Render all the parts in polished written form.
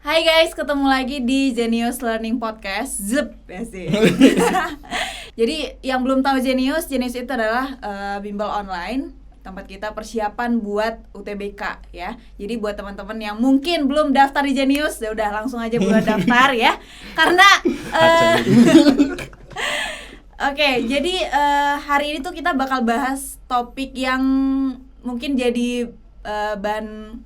Hai guys, ketemu lagi di Genius Learning Podcast. Zep, ya sih. Jadi yang belum tahu Genius itu adalah bimbel online, tempat kita persiapan buat UTBK ya. Jadi buat teman-teman yang mungkin belum daftar di Genius, ya udah langsung aja buat daftar ya. Karena Oke, jadi hari ini tuh kita bakal bahas topik yang mungkin jadi bahan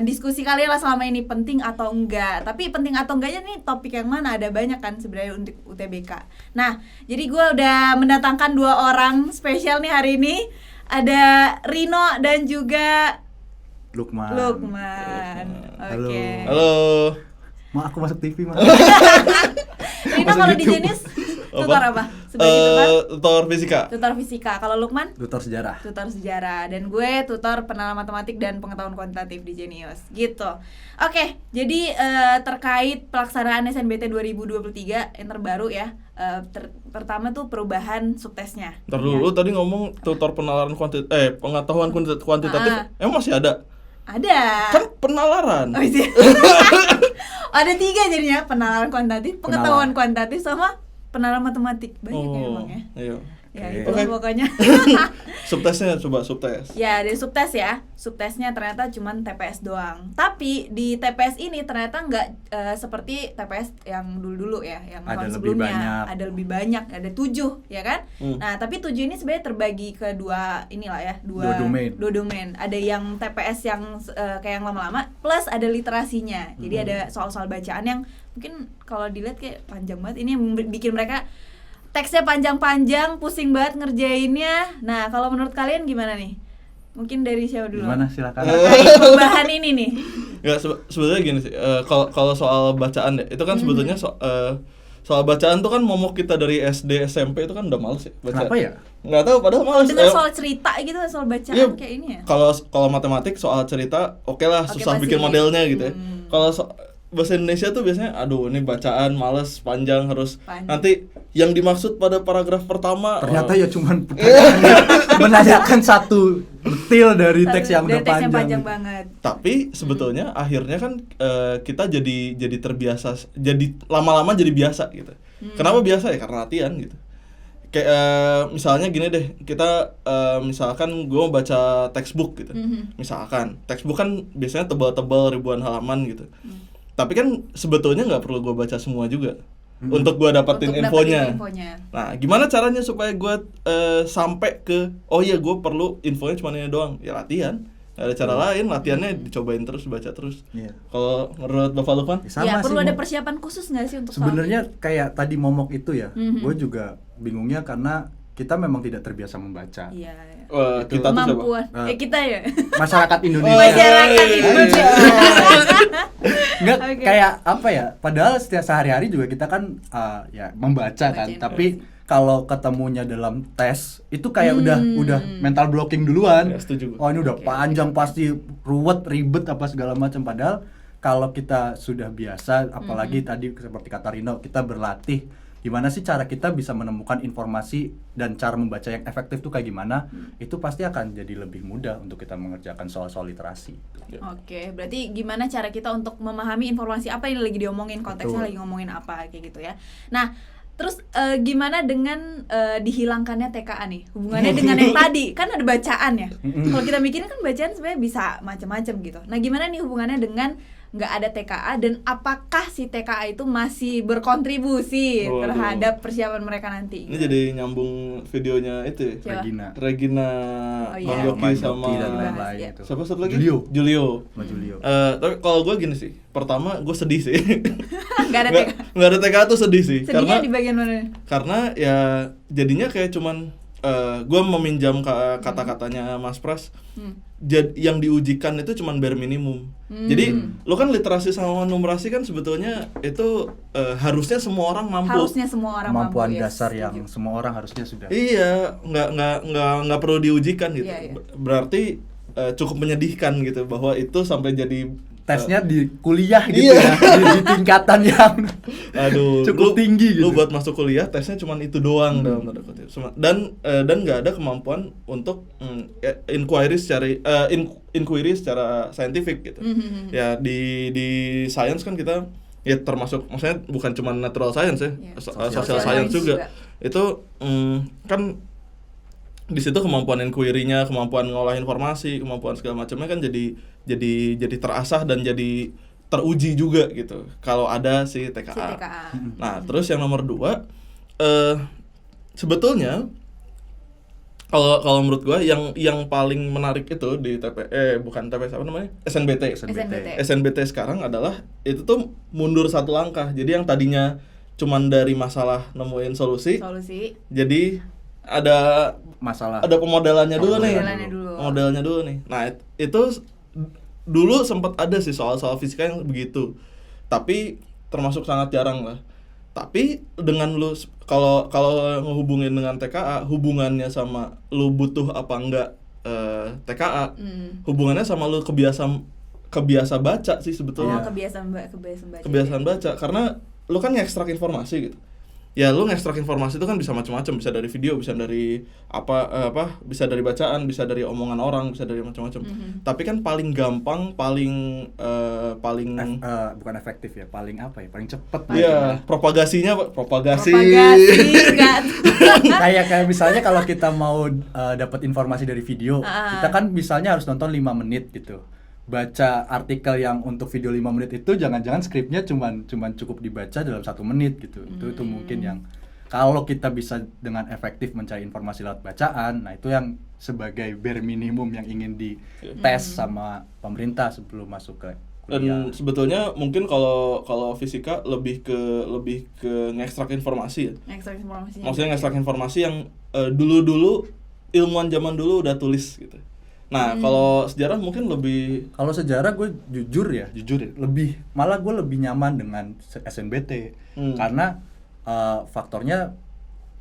diskusi kalian lah selama ini, penting atau enggak. Tapi penting atau enggaknya nih topik yang mana, ada banyak kan sebenarnya untuk UTBK. Nah, jadi gue udah mendatangkan 2 orang spesial nih hari ini. Ada Rino dan juga Lukman. Halo. Halo. Ma, aku masuk TV, Ma. Rino kalau di Genius tutor apa? Sebagai tutor fisika. Kalau Lukman? Tutor sejarah. Dan gue tutor pengenalan matematik dan pengetahuan kuantitatif di Genius. Gitu. Oke, jadi terkait pelaksanaan SNBT 2023 yang terbaru ya. Pertama tuh perubahan subtesnya. Ntar dulu, tadi ngomong tutor penalaran pengetahuan kuantitatif. Emang masih ada? Ada. Kan penalaran. Oh, iya. Ada 3 jadinya, penalaran kuantitatif, pengetahuan kuantitatif sama penalaran matematik. Banyak ya emang ya. Iya. Ya itu pokoknya. Subtesnya coba subtes. Ya, dari subtes ya. Subtesnya ternyata cuman TPS doang. Tapi di TPS ini ternyata nggak seperti TPS yang dulu-dulu ya, yang tahun sebelumnya. Ada lebih banyak, ada 7 ya kan? Nah, tapi 7 ini sebenarnya terbagi ke dua domain. Ada yang TPS yang kayak yang lama-lama plus ada literasinya. Jadi ada soal-soal bacaan yang mungkin kalau dilihat kayak panjang banget. Ini yang bikin mereka teksnya panjang-panjang, pusing banget ngerjainnya. Nah, kalau menurut kalian gimana nih? Mungkin dari siapa dulu? Gimana, silakan. Perubahan ini nih. Ya, sebetulnya gini sih. Kalau soal bacaan ya, itu kan sebetulnya soal bacaan tuh kan momok kita dari SD SMP itu kan udah males ya baca. Kenapa ya? Nggak tahu, padahal males. Dengar soal cerita gitu, soal bacaan ya, kayak ini ya. Kalau matematik soal cerita oke lah, susah bikin modelnya gitu ya. Kalau bahasa Indonesia tuh biasanya ini bacaan males, panjang, harus nanti yang dimaksud pada paragraf pertama ternyata ya cuman menanyakan satu detail dari teks yang udah panjang banget. Tapi sebetulnya akhirnya kan kita jadi terbiasa, jadi lama-lama jadi biasa gitu. Kenapa biasa ya? Karena latihan gitu. Kayak misalnya gini deh, kita misalkan gue mau baca textbook gitu. Misalkan textbook kan biasanya tebal-tebal ribuan halaman gitu. Tapi kan sebetulnya nggak perlu gue baca semua juga untuk gue dapetin infonya. Nah, gimana caranya supaya gue sampai ke gue perlu infonya cuma ini doang? Ya latihan. Gak ada cara lain, latihannya dicobain terus, baca terus. Kalau menurut Bapak Lukman? Ya perlu ada persiapan khusus nggak sih untuk sebenarnya kayak tadi momok itu ya. Gue juga bingungnya karena kita memang tidak terbiasa membaca. Iya. Kita tuh kemampuan. Kita ya. Masyarakat Indonesia. Enggak kayak apa ya? Padahal setiap sehari-hari juga kita kan membaca kan. Tapi kalau ketemunya dalam tes itu kayak udah mental blocking duluan. Ya, setuju. Oh, ini udah panjang pasti ruwet, ribet apa segala macam. Padahal kalau kita sudah biasa, apalagi tadi seperti kata Rino, kita berlatih. Gimana sih cara kita bisa menemukan informasi dan cara membaca yang efektif tuh kayak gimana? Itu pasti akan jadi lebih mudah untuk kita mengerjakan soal-soal literasi. Oke, berarti gimana cara kita untuk memahami informasi apa yang lagi diomongin, konteksnya lagi ngomongin apa, kayak gitu ya. Nah, terus gimana dengan dihilangkannya TKA nih? Hubungannya dengan yang tadi, kan ada bacaan ya. Kalau kita mikirin kan bacaan sebenarnya bisa macam-macam gitu. Nah, gimana nih hubungannya dengan nggak ada TKA, dan apakah si TKA itu masih berkontribusi terhadap persiapan mereka nanti? Ini jadi nyambung videonya itu ya? Regina Mangyoki sama siapa satu lagi? Julio. Tapi kalau gue gini sih, pertama gue sedih sih. Nggak ada TKA tuh sedih sih. Sedihnya di bagian mana? Karena ya jadinya kayak cuman gue meminjam kata-katanya Mas Pras. Yang diujikan itu cuma bare minimum. Jadi lo kan literasi sama numerasi kan sebetulnya itu harusnya semua orang mampu. Kemampuan dasar yang semua orang harusnya sudah. Iya, nggak perlu diujikan gitu. Berarti cukup menyedihkan gitu bahwa itu sampai jadi tesnya di kuliah gitu Iya. ya, di tingkatan yang cukup tinggi gitu. Lu buat masuk kuliah tesnya cuma itu doang dalam tanda kutip. Dan nggak ada kemampuan untuk inquiry secara saintifik gitu. Ya di science kan kita ya termasuk, maksudnya bukan cuma natural science ya, social science juga. Itu kan di situ kemampuan inquiry-nya, kemampuan ngolah informasi, kemampuan segala macamnya kan jadi terasah dan jadi teruji juga gitu kalau ada si TKA. Nah, terus yang nomor 2, sebetulnya kalau menurut gua yang paling menarik itu di SNBT sekarang adalah itu tuh mundur satu langkah. Jadi yang tadinya cuman dari masalah nemuin solusi. Jadi ada pemodelannya dulu nih. Pemodelannya dulu nih. Nah, itu dulu sempat ada sih soal fisika yang begitu. Tapi termasuk sangat jarang lah. Tapi dengan lu kalau ngehubungin dengan TKA, hubungannya sama lu butuh apa enggak TKA, hubungannya sama lu kebiasa baca sih sebetulnya. Kebiasaan baca, karena lu kan ngekstrak informasi gitu. Ya lu ngekstrak informasi itu kan bisa macam-macam, bisa dari video, bisa dari bisa dari bacaan, bisa dari omongan orang, bisa dari macam-macam. Tapi kan paling gampang, paling bukan efektif ya, paling cepet. Iya, propagasi. Kayak misalnya kalau kita mau dapat informasi dari video, kita kan misalnya harus nonton 5 menit gitu. Baca artikel yang untuk video 5 menit itu jangan-jangan skripnya cuman cukup dibaca dalam 1 menit gitu. Itu mungkin yang kalau kita bisa dengan efektif mencari informasi lewat bacaan, nah itu yang sebagai bare minimum yang ingin dites sama pemerintah sebelum masuk ke kuliah. Dan sebetulnya mungkin kalau fisika lebih ke ngekstrak informasi ya. Maksudnya ngekstrak informasi yang dulu ilmuwan zaman dulu udah tulis gitu. Nah, kalau sejarah mungkin lebih... Kalau sejarah gue jujur ya, malah gue lebih nyaman dengan SNBT. Karena faktornya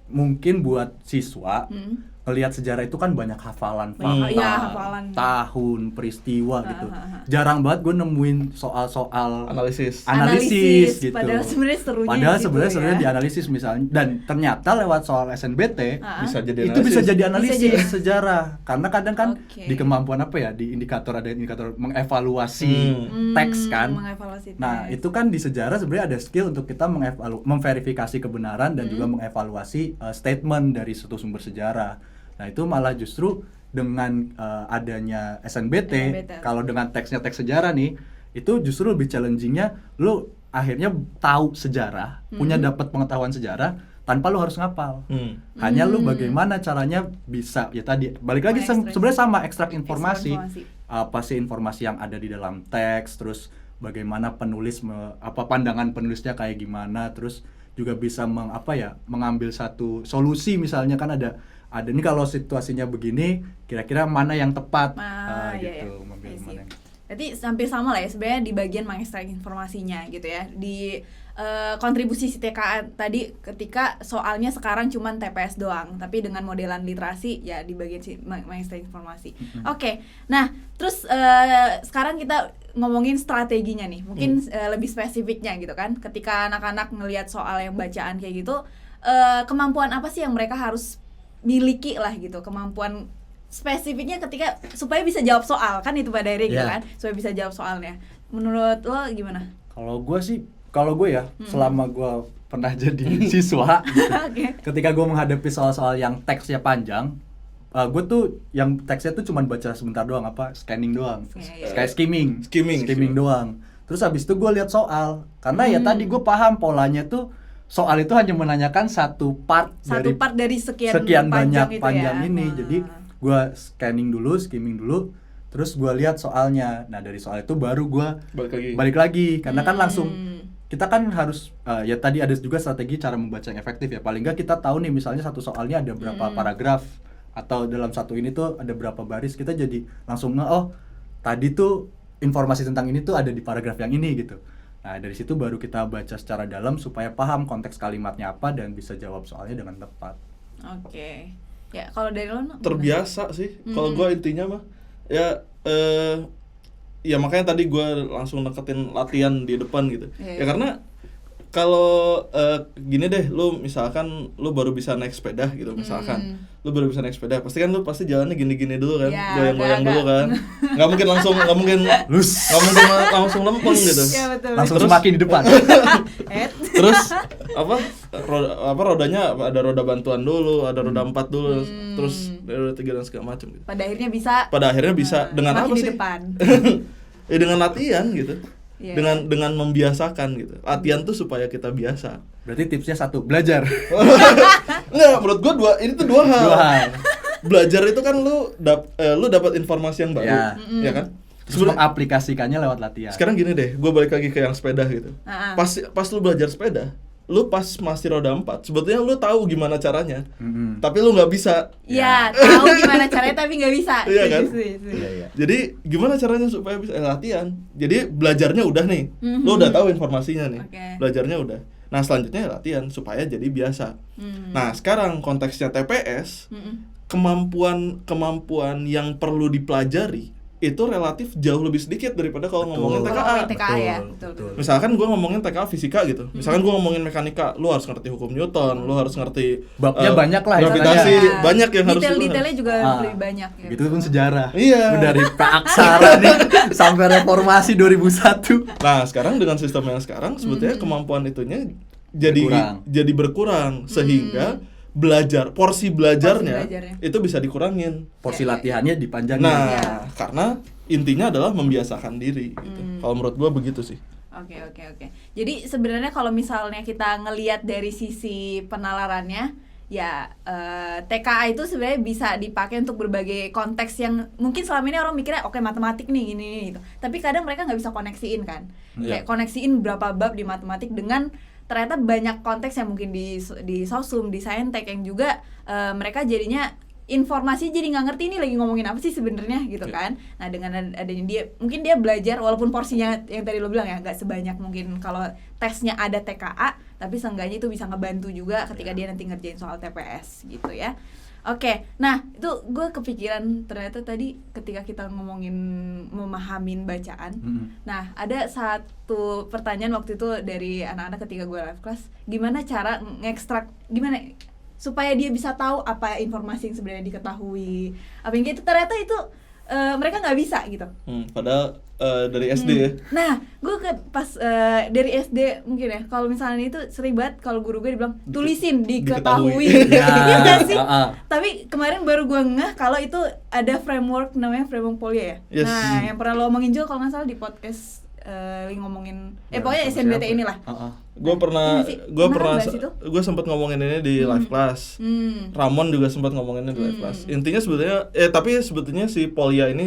mungkin buat siswa ngelihat sejarah itu kan banyak hafalan fakta, tahun, peristiwa gitu. Jarang banget gue nemuin soal-soal analisis gitu. Padahal sebenarnya serunya dianalisis misalnya. Dan ternyata lewat soal SNBT bisa jadi analisis sejarah. Karena kadang kan di kemampuan di indikator mengevaluasi teks kan. Nah, itu kan di sejarah sebenarnya ada skill untuk kita memverifikasi kebenaran dan juga mengevaluasi statement dari suatu sumber sejarah. Nah, itu malah justru dengan adanya SNBT, kalau dengan teks sejarah nih, itu justru lebih challenging-nya lu akhirnya tahu sejarah, punya dapat pengetahuan sejarah tanpa lu harus ngapal. Hanya lu bagaimana caranya bisa, ya tadi balik lagi sebenarnya sama ekstrak informasi. Apa sih informasi yang ada di dalam teks, terus bagaimana penulis pandangan penulisnya kayak gimana, terus juga bisa mengambil satu solusi. Misalnya kan ada ini kalau situasinya begini kira-kira mana yang tepat gitu. Berarti hampir sama lah ya sebenarnya di bagian mengekstrak informasinya gitu ya, di kontribusi si TKA tadi ketika soalnya sekarang cuman TPS doang, tapi dengan modelan literasi ya di bagian si mengekstrak informasi. Oke. Nah, terus sekarang kita ngomongin strateginya nih, mungkin lebih spesifiknya gitu kan. Ketika anak-anak ngelihat soal yang bacaan kayak gitu, kemampuan apa sih yang mereka harus miliki lah gitu, kemampuan spesifiknya ketika supaya bisa jawab soal kan itu Pak Dairi gitu kan, supaya bisa jawab soalnya. Menurut lo gimana? Kalau gue ya, selama gue pernah jadi siswa gitu, ketika gue menghadapi soal-soal yang teksnya panjang, gue tuh yang teksnya tuh cuma baca sebentar doang, scanning doang, kayak skimming doang. Terus habis itu gue lihat soal, karena ya tadi gue paham polanya tuh soal itu hanya menanyakan satu part dari sekian banyak panjang ini. Jadi gue skimming dulu, terus gue lihat soalnya. Nah, dari soal itu baru gue balik lagi karena kan langsung kita kan harus ya tadi ada juga strategi cara membaca yang efektif ya. Paling nggak kita tahu nih misalnya satu soalnya ada berapa paragraf atau dalam satu ini tuh ada berapa baris, kita jadi langsung tadi tuh informasi tentang ini tuh ada di paragraf yang ini gitu. Nah, dari situ baru kita baca secara dalam supaya paham konteks kalimatnya apa dan bisa jawab soalnya dengan tepat. Oke. Ya, kalau dari lo terbiasa sih. Kalau gue intinya mah ya ya makanya tadi gue langsung neketin latihan di depan gitu. Iya. Ya karena kalau gini deh, lu misalkan lu baru bisa naik sepeda gitu misalkan. Lu baru bisa naik sepeda, pasti kan lu pasti jalannya gini-gini dulu kan, Ya, goyang-goyang agak-agak. dulu kan. Nggak mungkin langsung langsung lempeng gitu. Iya betul. Langsung Terus- semakin di depan. Terus rodanya ada roda bantuan dulu, ada roda 4 dulu, terus roda 3 dan segala macam gitu. Pada akhirnya bisa Pada akhirnya bisa dengan semakin apa di sih? depan. Ya dengan latihan gitu. Iya. Dengan membiasakan gitu. Latihan tuh supaya kita biasa. Berarti tipsnya 1, belajar. Enggak, menurut gua ini tuh dua hal. Dua hal. Belajar itu kan lu dapat informasi yang baru, Ya. ya kan? Terus mengaplikasikannya lewat latihan. Sekarang gini deh, gue balik lagi ke yang sepeda gitu. Ah. Pas lu belajar sepeda, lu pas masih roda 4, sebetulnya lu tahu gimana caranya, tapi lu nggak bisa. Iya, tahu gimana caranya tapi nggak bisa. Iya kan? Setuju. Iya, iya. Jadi gimana caranya supaya bisa latihan? Jadi belajarnya udah nih, lu udah tahu informasinya nih, Oke. belajarnya udah. Nah selanjutnya ya latihan supaya jadi biasa. Nah sekarang konteksnya TPS, kemampuan yang perlu dipelajari itu relatif jauh lebih sedikit daripada kalau ngomongin Betul. TKA. Ngomongin TKA ya, Betul, betul. betul. Misalkan gue ngomongin TKA fisika gitu, misalkan gue ngomongin mekanika, lu harus ngerti hukum Newton, lu harus ngerti Babnya banyak lah gravitasi, istilahnya. banyak yang harus Detail-detailnya juga Ah, lebih banyak ya. Gitu pun sejarah. Iya. Dari Praksara nih sampai reformasi 2001. Nah, sekarang dengan sistem yang sekarang sebetulnya kemampuan itunya jadi berkurang sehingga porsi belajarnya itu bisa dikurangin. Porsi latihannya dipanjangin. Nah, Iya. karena intinya adalah membiasakan diri gitu. Kalau menurut gua begitu sih. Oke. Jadi sebenarnya kalau misalnya kita ngelihat dari sisi penalarannya, ya TKA itu sebenarnya bisa dipakai untuk berbagai konteks yang mungkin selama ini orang mikirnya oke matematik nih gini gitu. Tapi kadang mereka nggak bisa koneksiin kan. Kayak koneksiin berapa bab di matematik dengan ternyata banyak konteks yang mungkin di sosum, di saintek yang juga mereka jadinya informasi jadi nggak ngerti ini lagi ngomongin apa sih sebenarnya gitu kan. Nah dengan adanya dia mungkin dia belajar walaupun porsinya yang tadi lo bilang ya nggak sebanyak mungkin kalau tesnya ada TKA, tapi seenggaknya itu bisa ngebantu juga ketika dia nanti ngerjain soal TPS gitu ya. Oke, nah itu gue kepikiran ternyata tadi ketika kita ngomongin memahamin bacaan. Nah ada satu pertanyaan waktu itu dari anak-anak ketika gue live class, gimana cara ngekstrak, gimana supaya dia bisa tahu apa informasi yang sebenarnya diketahui, apa yang gitu, ternyata itu mereka nggak bisa gitu. Padahal dari SD ya. Nah, gue pas dari SD mungkin ya, kalau misalnya itu sering banget kalau guru gue dibilang tulisin diketahui, Ya, iya nggak sih? Tapi Tapi kemarin baru gue ngeh kalau itu ada framework namanya framework Polya ya. Yes. Nah, yang pernah lo omongin juga kalau nggak salah di podcast lagi ngomongin, pokoknya SNBT inilah. Gue pernah Ini sih, pernah bahas itu? gue sempat ngomongin ini di live class. Ramon juga sempat ngomongin ini di live class. Intinya sebetulnya tapi sebetulnya si Polya ini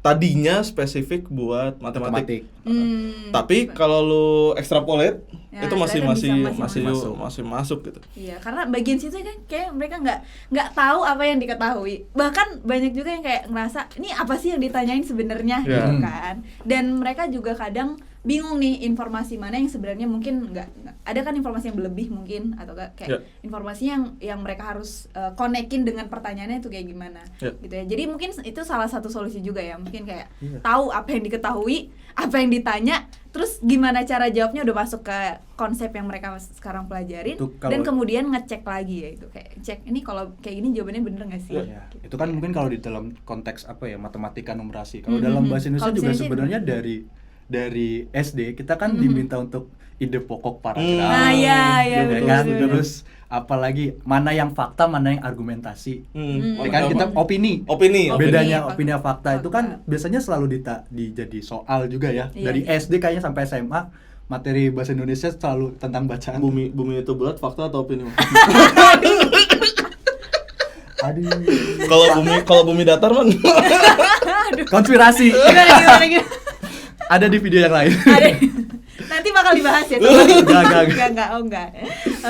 tadinya spesifik buat matematik. Tapi kalau lu extrapolate Ya, itu masih ternyata masih masuk gitu. Iya, karena bagian situ kan kayak mereka nggak tahu apa yang diketahui. Bahkan banyak juga yang kayak ngerasa ini apa sih yang ditanyain sebenarnya gitu kan. Dan mereka juga kadang bingung nih informasi mana yang sebenarnya mungkin nggak ada kan informasi yang berlebih mungkin atau kayak informasi yang mereka harus konekin dengan pertanyaannya itu kayak gimana gitu ya. Jadi mungkin itu salah satu solusi juga ya, mungkin kayak tahu apa yang diketahui, apa yang ditanya, terus gimana cara jawabnya udah masuk ke konsep yang mereka sekarang pelajarin dan kemudian ngecek lagi ya, itu kayak cek ini kalau kayak gini jawabannya bener nggak sih? Ya, itu kan mungkin kalau di dalam konteks apa ya, matematika numerasi. Kalau dalam bahasa Indonesia juga sebenarnya dari SD kita kan diminta untuk ide pokok paragraf. Nah, iya gitu kan. Terus apalagi mana yang fakta, mana yang argumentasi. Kan kita opini. Bedanya opini dan fakta itu kan biasanya selalu jadi soal juga ya. Dari SD kayaknya sampai SMA materi bahasa Indonesia selalu tentang bacaan. Bumi itu bulat, fakta atau opini? Aduh. Kalau bumi datar man. Konspirasi. Gimana? Ada di video yang lain. Nanti bakal dibahas ya. Enggak.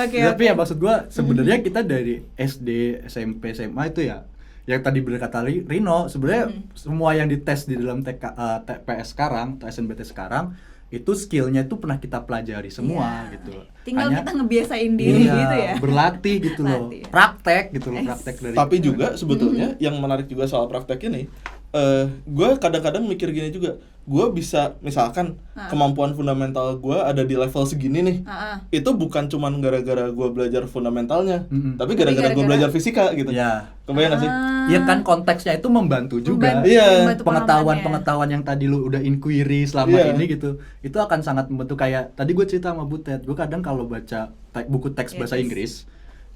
Oke. Tapi ya maksud gua sebenarnya kita dari SD, SMP, SMA itu ya yang tadi berkata Rino, sebenarnya semua yang dites di dalam TPS sekarang atau SNBT sekarang itu skillnya itu pernah kita pelajari semua gitu. Tinggal kita ngebiasain diri gitu ya. Berlatih gitu loh. Praktek gitu loh, praktek dari. Tapi juga sebetulnya yang menarik juga soal praktek ini, gue kadang-kadang mikir gini juga, gue bisa misalkan kemampuan fundamental gue ada di level segini nih, itu bukan cuman gara-gara gue belajar fundamentalnya, tapi gara-gara gue belajar fisika gitu. Ya. Kebayang gak sih? Iya kan, konteksnya itu membantu juga. Membantu Pengetahuan yang tadi lu udah inquiry selama ini gitu, itu akan sangat membantu. Kayak tadi gue cerita sama Butet, gue kadang kalau baca buku teks bahasa Inggris,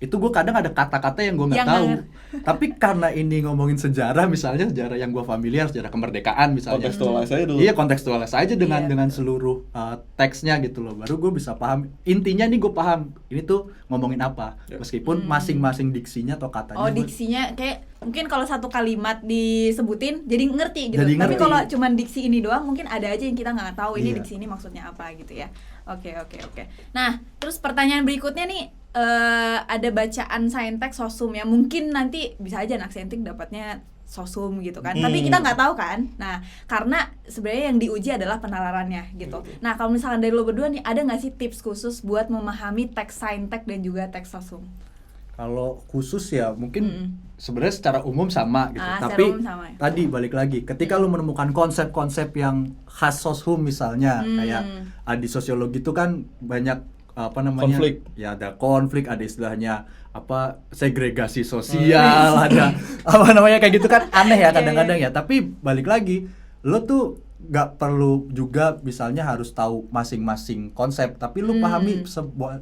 itu gue kadang ada kata-kata yang gue nggak tahu. Tapi karena ini ngomongin sejarah, misalnya sejarah yang gue familiar, sejarah kemerdekaan misalnya. Kontekstualis aja dulu. Iya, kontekstualis aja dengan seluruh teksnya gitu loh. Baru gue bisa paham. Intinya nih gue paham ini tuh ngomongin apa. Meskipun masing-masing diksinya atau katanya. Diksinya kayak mungkin kalau satu kalimat disebutin jadi ngerti gitu. Jadi Tapi ngerti. kalau cuman diksi ini doang mungkin ada aja yang kita nggak tahu ini Iya. diksi ini maksudnya apa gitu ya. Oke. Nah, terus pertanyaan berikutnya nih, ada bacaan saintek sosum ya, mungkin nanti bisa aja anak saintek dapatnya sosum gitu kan, tapi kita nggak tahu kan. Nah, karena sebenarnya yang diuji adalah penalarannya gitu. Nah, kalau misalkan dari lo berdua nih, ada nggak sih tips khusus buat memahami teks saintek dan juga teks sosum? Kalau khusus ya mungkin sebenarnya secara umum sama gitu. Secara Tapi umum sama ya. tadi balik lagi, ketika lu menemukan konsep-konsep yang khas soshum misalnya, kayak di sosiologi itu kan banyak apa namanya? Konflik. Ya ada konflik, ada istilahnya apa segregasi sosial, ada apa namanya kayak gitu kan, aneh ya kadang-kadang ya. Tapi balik lagi, lu tuh nggak perlu juga misalnya harus tahu masing-masing konsep, tapi lu pahami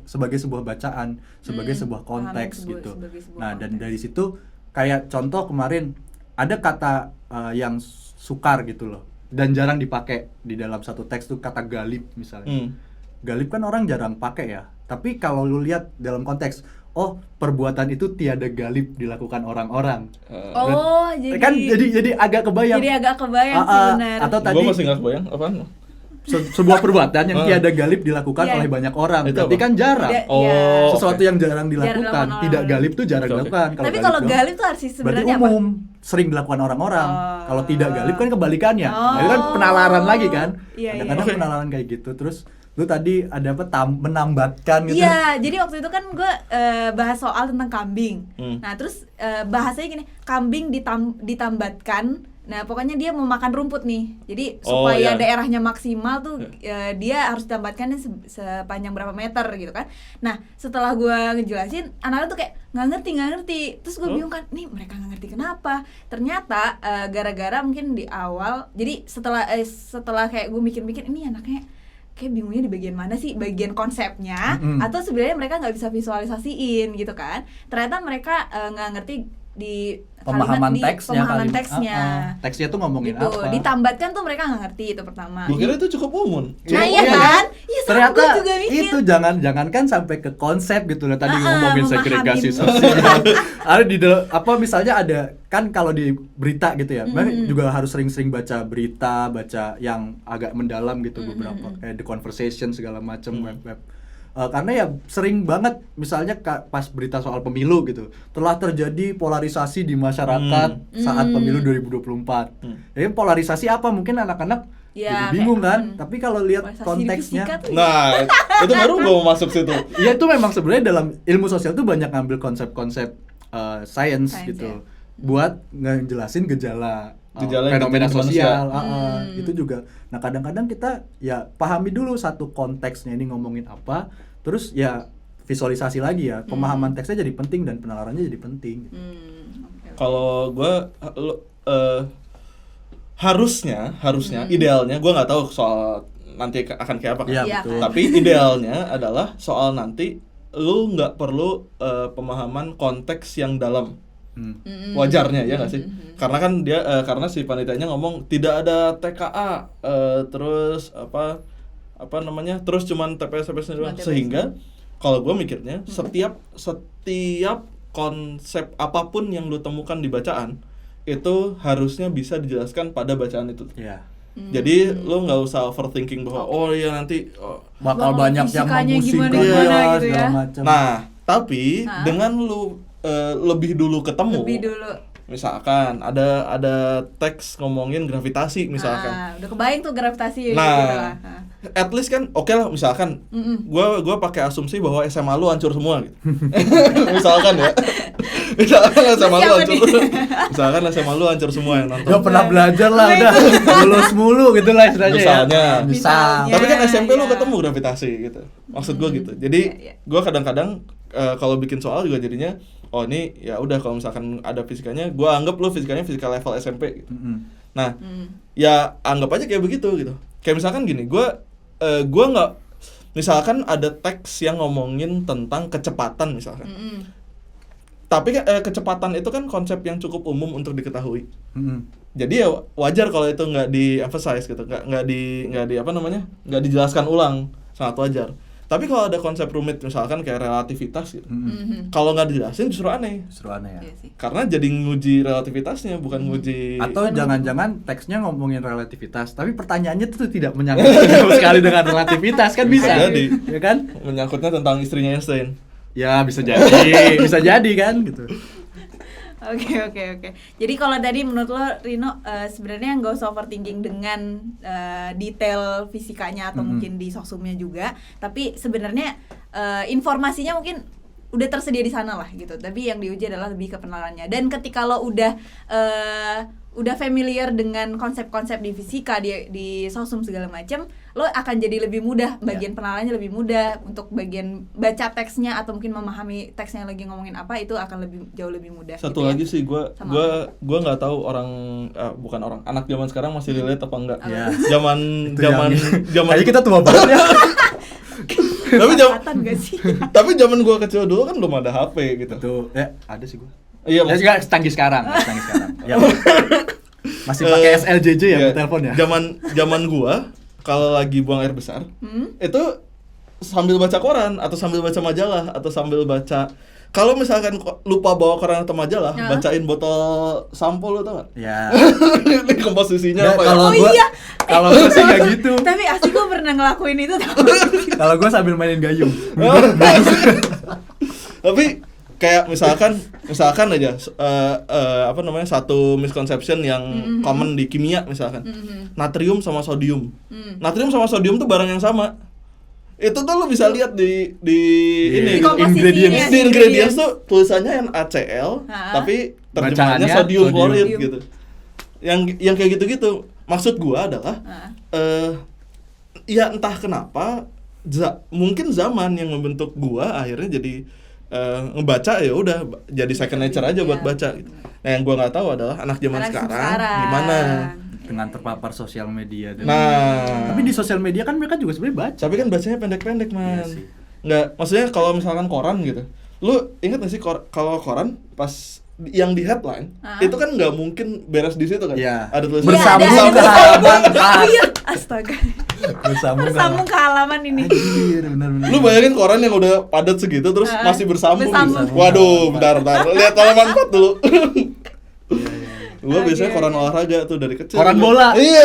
sebagai sebuah bacaan, sebagai sebuah konteks gitu. Nah, dan dari situ kayak contoh kemarin ada kata yang sukar gitu loh dan jarang dipakai di dalam satu teks tuh, kata galib misalnya. Galib kan orang jarang pakai ya, tapi kalau lu lihat dalam konteks, oh perbuatan itu tiada galib dilakukan orang-orang. Jadi agak kebayang. Jadi agak kebayang sih, benar. Atau tadi Gue masih nggak kebayang apaan. sebuah perbuatan yang tiada galib dilakukan oleh banyak orang. Itu Berarti apa? kan jarang. Oke. Sesuatu yang jarang dilakukan, Jarang tidak dilakukan galib tuh jarang Oke. dilakukan. Tapi kalau doang, galib tuh arti berarti sebenarnya apa? umum, sering dilakukan orang-orang. Kalau tidak galib kan kebalikannya. Nah, itu kan penalaran lagi kan. Iya, Kadang-kadang iya. penalaran kayak gitu. Terus lu tadi ada apa, menambatkan gitu. Iya, jadi waktu itu kan gue bahas soal tentang kambing. Nah, terus bahasanya gini, kambing ditambatkan. Nah, pokoknya dia mau makan rumput nih. Jadi supaya daerahnya maksimal tuh dia harus ditambatkannya sepanjang berapa meter gitu kan. Nah, setelah gue ngejelasin, anak-anak tuh kayak nggak ngerti. Terus gue bingung kan, nih mereka nggak ngerti kenapa. Ternyata gara-gara mungkin di awal. Jadi setelah kayak gue mikir-mikir, ini anaknya kayak bingungnya di bagian mana sih, bagian konsepnya atau sebenarnya mereka nggak bisa visualisasiin gitu kan. Ternyata mereka nggak ngerti di pemahaman teksnya. Teksnya tuh ngomongin gitu. apa. Ditambatkan tuh mereka nggak ngerti, itu pertama. Gue kira itu cukup umum. Nah, iya kan? Iya, Ternyata gue juga mikir. itu jangankan sampai ke konsep gitu loh. Tadi ngomongin memahami. segregasi sosial. Ada di apa misalnya ada kan kalau di berita gitu ya. Juga harus sering-sering baca berita, baca yang agak mendalam gitu, beberapa kayak The Conversation segala macam, web-web. Karena ya sering banget misalnya pas berita soal pemilu gitu, telah terjadi polarisasi di masyarakat saat pemilu 2024. Jadi polarisasi apa, mungkin anak-anak jadi bingung kan. Tapi kalau lihat konteksnya, Nah, itu baru gue mau masuk situ. ya itu memang sebenarnya dalam ilmu sosial tuh banyak ngambil konsep-konsep science gitu buat ngejelasin gejala fenomena yang sosial. Itu juga. Nah, kadang-kadang kita ya pahami dulu satu konteksnya ini ngomongin apa, terus ya visualisasi lagi ya. Pemahaman teksnya jadi penting dan penalarannya jadi penting. Kalau gue harusnya idealnya, gue nggak tahu soal nanti akan kayak apa kan. Iya, Iya, betul. kan. Tapi idealnya adalah soal nanti lu nggak perlu pemahaman konteks yang dalam. Wajarnya ya nggak sih? Karena kan dia karena si panitianya ngomong tidak ada TKA, terus apa namanya, terus cuman TPS doang. Sehingga kalau gue mikirnya setiap konsep apapun yang lu temukan di bacaan itu harusnya bisa dijelaskan pada bacaan itu. Iya. Jadi lu nggak usah overthinking bahwa oh ya nanti Bakal banyak yang fisikanya memusingkan gimana dia gitu ya. segala macam. Nah, tapi dengan lu lebih dulu ketemu, misalkan ada teks ngomongin gravitasi misalkan. Udah kebayang tuh gravitasi Nah, gitu lah. at least kan oke lah misalkan gua pakai asumsi bahwa SMA lu hancur semua gitu. Misalkan ya. Misalkan SMA lu hancur. Misalkan SMA lu hancur semua yang nonton. Gak pernah belajar lah, udah lulus mulu gitu lah istilahnya Misalnya. ya. Misalnya. Tapi kan SMP lu ya. ketemu gravitasi gitu. Maksud gua gitu. Jadi Iya. gua kadang-kadang kalau bikin soal juga jadinya oh ini ya udah kalau misalkan ada fisikanya gua anggap lu fisikanya fisika level SMP gitu. Nah, ya anggap aja kayak begitu gitu. Kayak misalkan gini, gua nggak, misalkan ada teks yang ngomongin tentang kecepatan misalkan. Tapi kecepatan itu kan konsep yang cukup umum untuk diketahui. Jadi ya wajar kalau itu nggak di-emphasize gitu, nggak di apa namanya, nggak dijelaskan ulang, sangat wajar. Tapi kalau ada konsep rumit misalkan kayak relativitas gitu, kalau nggak dijelasin justru aneh. Ya. Iya sih. Karena jadi nguji relativitasnya bukan nguji. Atau jangan-jangan teksnya ngomongin relativitas, tapi pertanyaannya tuh tidak menyangkut sama sekali dengan relativitas kan bisa. Jadi. Ya kan? Menyangkutnya tentang istrinya Einstein. Ya bisa jadi, bisa jadi kan gitu. Oke. Jadi kalau tadi menurut lo Rino sebenarnya nggak usah overthinking dengan detail fisikanya atau mungkin di sosumnya juga, tapi sebenarnya informasinya mungkin udah tersedia di sana lah gitu. Tapi yang diuji adalah lebih ke penerapannya. Dan ketika lo udah familiar dengan konsep-konsep di fisika, di sosum segala macam, lo akan jadi lebih mudah bagian penerapannya, lebih mudah untuk bagian baca teksnya atau mungkin memahami teksnya lagi ngomongin apa, itu akan jauh lebih mudah. Satu gitu lagi ya. sih gua nggak tahu bukan anak zaman sekarang masih relate apa enggak. Ya. Zaman Kayaknya kita tua banget ya. Gak sih? Tapi zaman gua kecil dulu kan belum ada HP gitu. Tuh, ya ada sih gua. Iya, Ya juga canggih sekarang. Ya. Masih pakai SLJJ ya buat telepon ya. Zaman gua kalau lagi buang air besar, itu sambil baca koran atau sambil baca majalah atau sambil baca. Kalau misalkan lupa bawa koran atau majalah, bacain botol sampo, lo tau gak? Ya. Ini komposisinya apa ya? Kalau gua sih nggak gitu. Tapi asli gue pernah ngelakuin itu tau. Kalau gua sambil mainin gayung. Tapi kayak misalkan aja apa namanya, satu misconception yang common di kimia misalkan, natrium sama sodium. Natrium sama sodium tuh barang yang sama. Itu tuh lo bisa lihat di ini komposisinya, ingredients tuh tulisannya NaCl tapi terjemahannya Bacaannya sodium sodium. klorid gitu. Yang kayak gitu-gitu. Maksud gua adalah ya entah kenapa mungkin zaman yang membentuk gua akhirnya jadi ngebaca ya udah jadi second nature aja buat baca gitu. Nah, yang gua nggak tahu adalah anak zaman sekarang gimana dengan terpapar sosial media dan Nah, tapi di sosial media kan mereka juga sebenarnya baca. tapi kan bacanya pendek-pendek, man. Iya sih. Nggak, maksudnya kalau misalkan koran gitu, lu inget nggak sih kalau koran pas yang di headline itu kan nggak mungkin beres di situ kan? Iya. Ada tulisan Bersambung Iya, ke ada. halaman Astaga. bersambung ke halaman ini. Anjir, benar-benar. Lu bayangin koran yang udah padat segitu terus masih bersambung. Bersambung. Waduh, bentar. Lihat halaman 4 dulu. Gua Oke, biasanya koran oke. olahraga tuh dari kecil. Koran Gua- bola. Iya.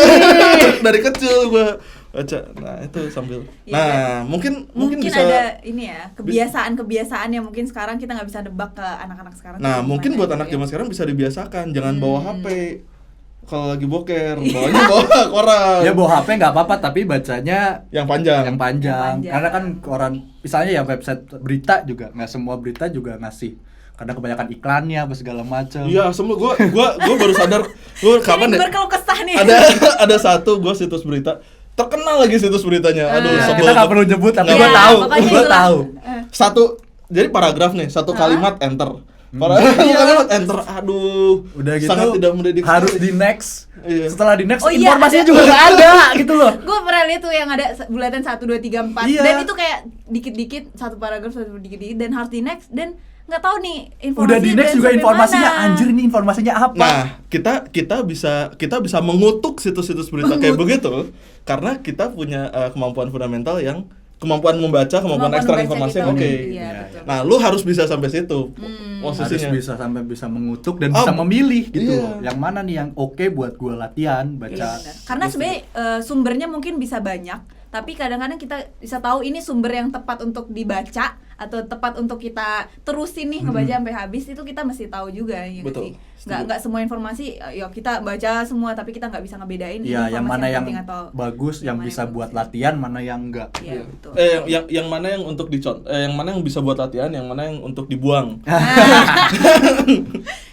Dari kecil gua baca. Nah, itu sambil. Iya, Nah, mungkin bisa ada ini ya, kebiasaan yang mungkin sekarang kita nggak bisa nebak ke anak-anak sekarang. Nah, tuh mungkin gimana buat gitu anak ya. zaman sekarang bisa dibiasakan, jangan bawa HP. Kalau lagi boker, bawanya bawa koran. Ya bawa HP nggak apa-apa tapi bacanya Yang panjang. yang panjang. Yang panjang. Karena kan koran misalnya ya website berita juga nggak semua berita juga ngasih. Karena kebanyakan iklannya apa segala macam. Iya, semua gua baru sadar gua kapan Ini deh. berkeluh kesah nih. Ada satu gua situs berita terkenal lagi situs beritanya. Aduh, Ya, sebel. kita nggak perlu nyebut tapi Nggak gua apa-apa. tahu. pokoknya Gua itulah. tahu. Satu, jadi paragraf nih, satu kalimat enter. Kalimat enter. Aduh. Udah gitu sangat tidak mendedikasi. harus di next. Iya. Setelah di next Oh iya, informasinya ada. juga nggak ada gitu loh. Gue pernah lihat tuh yang ada bulatan 1, 2, 3, 4 Iya. dan itu kayak dikit-dikit satu paragraf satu dikit-dikit dan harus di next dan nggak tahu nih informasinya. Udah di next dan juga sampai informasinya mana. anjir ini informasinya apa? Nah, kita bisa mengutuk situs-situs berita kayak begitu karena kita punya kemampuan fundamental yang kemampuan membaca, kemampuan ekstrak membaca informasi gitu. yang oke. Iya, Iya, betul. Nah, lu harus bisa sampai situ Harus posisinya. bisa sampai bisa mengutuk dan Oh, bisa memilih gitu iya. loh. Yang mana nih yang oke buat gua latihan baca. Iya, benar. Karena sebenarnya sumbernya mungkin bisa banyak, tapi kadang-kadang kita bisa tahu ini sumber yang tepat untuk dibaca atau tepat untuk kita terusin nih ngebaca sampai habis, itu kita mesti tahu juga ya nggak Betul. sih? nggak semua informasi ya kita baca semua, tapi kita nggak bisa ngebedain Iya, yang mana yang penting atau bagus, yang bisa buat latihan, mana yang enggak. Iya, betul. Yang mana yang untuk yang mana yang bisa buat latihan, yang mana yang untuk dibuang.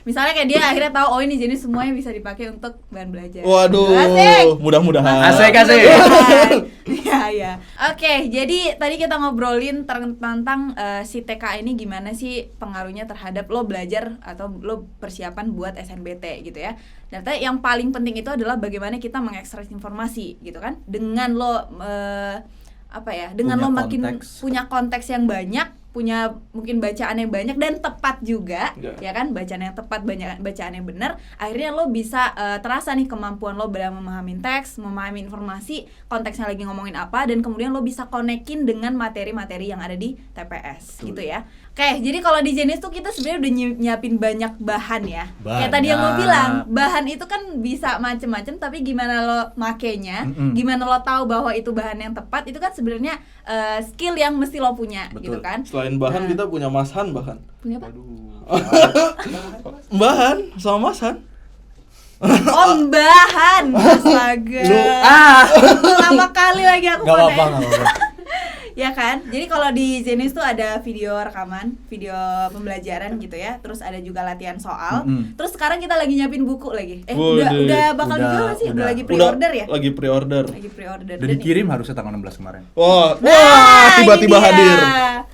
Misalnya kayak dia akhirnya tahu oh ini jenis semuanya bisa dipakai untuk bahan belajar. Waduh, Asik. mudah-mudahan. Asik. Iya, iya. Oke, jadi tadi kita ngobrolin tentang si TK ini gimana sih pengaruhnya terhadap lo belajar atau lo persiapan buat SNBT gitu ya. Dan ternyata yang paling penting itu adalah bagaimana kita mengekstrak informasi gitu kan. Dengan lo dengan Punya lo makin konteks. punya konteks yang banyak, punya mungkin bacaan yang banyak dan tepat juga, ya kan, bacaan yang tepat, bacaan yang benar, akhirnya lo bisa terasa nih kemampuan lo dalam memahami teks, memahami informasi, konteksnya lagi ngomongin apa, dan kemudian lo bisa konekin dengan materi-materi yang ada di TPS. Gitu ya. Oke, jadi kalau di Zenius tuh kita sebenarnya udah nyiapin banyak bahan ya. Kayak tadi yang lo bilang, bahan itu kan bisa macem-macem, tapi gimana lo makainya, gimana lo tahu bahwa itu bahan yang tepat, itu kan sebenarnya skill yang mesti lo punya. Betul. Gitu kan. Selain bahan kita punya Mashan bahkan. Punya apa? Bahan sama Mashan. Bahan. Astaga. Lama kali lagi aku Gak pakai. apa-apa. Ya kan? Jadi kalau di Zenius tuh ada video rekaman, video pembelajaran gitu ya. Terus ada juga latihan soal. Terus sekarang kita lagi nyiapin buku lagi. Udah bakal dijual nggak sih? Udah lagi pre-order ya? Lagi pre-order. Lagi pre-order. Udah dikirim harusnya tanggal 16 kemarin. Wah, ini tiba-tiba dia. hadir.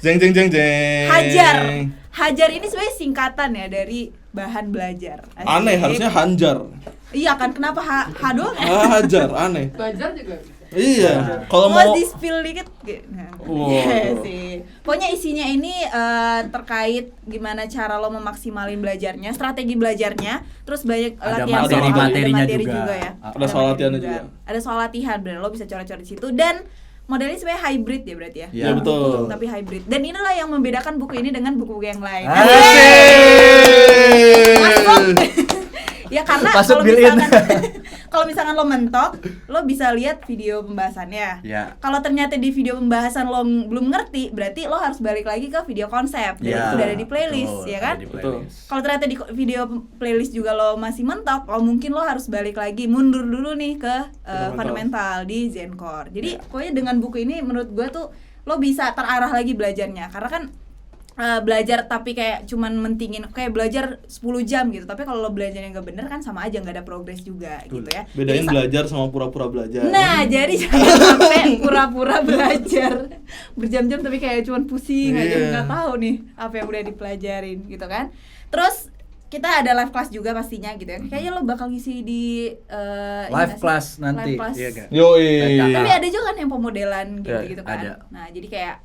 Jeng. Hajar ini sebenarnya singkatan ya dari bahan belajar. Asik. Aneh, harusnya Hanjar. Iya kan, kenapa H doang ya? Hajar, aneh. Belajar juga bisa. Iya, kalau mau mau di-spill dikit nah. Wow. Iya sih. Pokoknya isinya ini terkait gimana cara lo memaksimalin belajarnya, strategi belajarnya, terus banyak Ada latihan soal, materi-materinya ada materi juga. ya. Ada soal latihannya juga. Ada soal latihan, bener, lo bisa coret-coret di situ, dan modelnya sebenarnya hybrid ya berarti ya. Iya, betul. Tapi hybrid. Dan inilah yang membedakan buku ini dengan buku-buku yang lain. Masuk. Ya karena Masuk kalau misalkan lo mentok, lo bisa lihat video pembahasannya. Ya. Kalau ternyata di video pembahasan lo belum ngerti, berarti lo harus balik lagi ke video konsep. Dan itu udah ada di playlist, ya kan? Kalau ternyata di video playlist juga lo masih mentok, mungkin lo harus balik lagi, mundur dulu nih ke fundamental di Zencore. Jadi pokoknya dengan buku ini menurut gue tuh lo bisa terarah lagi belajarnya. Karena kan belajar tapi kayak cuman mentingin kayak belajar 10 jam gitu, tapi kalau lo belajarnya nggak bener kan sama aja, nggak ada progres juga. Gitu ya. Bedain Jadi, belajar sama pura-pura belajar. nah jadi jangan sampai pura-pura belajar berjam-jam tapi kayak cuman pusing aja, nggak tahu nih apa yang udah dipelajarin gitu kan. Terus kita ada live class juga pastinya gitu ya. Kayaknya lo bakal ngisi di live class nanti. Live class. Iya kan? Yoi. Tapi ada juga kan yang pemodelan gitu kan. ada. Nah, jadi kayak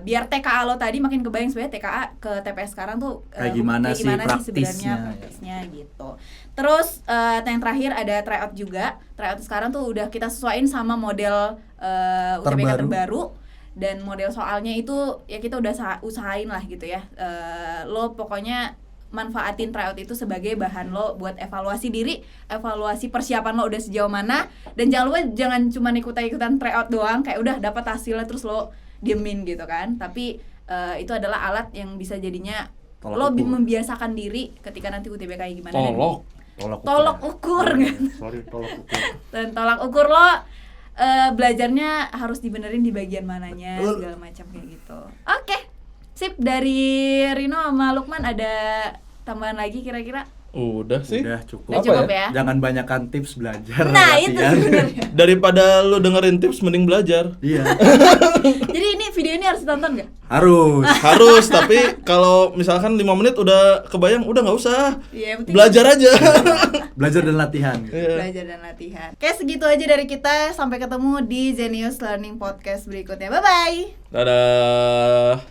biar TKA lo tadi makin kebayang sebenarnya TKA ke TPS sekarang tuh kayak gimana sih sebenarnya praktisnya gitu. Terus yang terakhir ada tryout juga. Tryout sekarang tuh udah kita sesuaiin sama model UTBK terbaru. Dan model soalnya itu ya kita udah usahain lah gitu ya. Lo pokoknya manfaatin tryout itu sebagai bahan lo buat evaluasi diri, evaluasi persiapan lo udah sejauh mana, dan jangan lupa jangan cuma ikutan tryout doang kayak udah dapat hasilnya terus lo diemin gitu kan. Tapi itu adalah alat yang bisa jadinya lo membiasakan diri ketika nanti UTBK kayak gimana. Tolok ukur kan. Dan tolak ukur lo belajarnya harus dibenerin di bagian mananya segala macam kayak gitu. Oke. Sip, dari Rino sama Lukman ada tambahan lagi kira-kira? Udah sih. Udah cukup. Udah cukup ya? Jangan banyakkan tips belajar. Nah, itu latihan. sebenarnya. Daripada lu dengerin tips mending belajar. Iya. Jadi ini video ini harus ditonton nggak? Harus. Harus, tapi kalau misalkan 5 menit udah kebayang, udah nggak usah. Iya, penting Belajar aja. Belajar dan latihan. belajar dan latihan. Oke, segitu aja dari kita. Sampai ketemu di Zenius Learning Podcast berikutnya. Bye-bye. Dadah.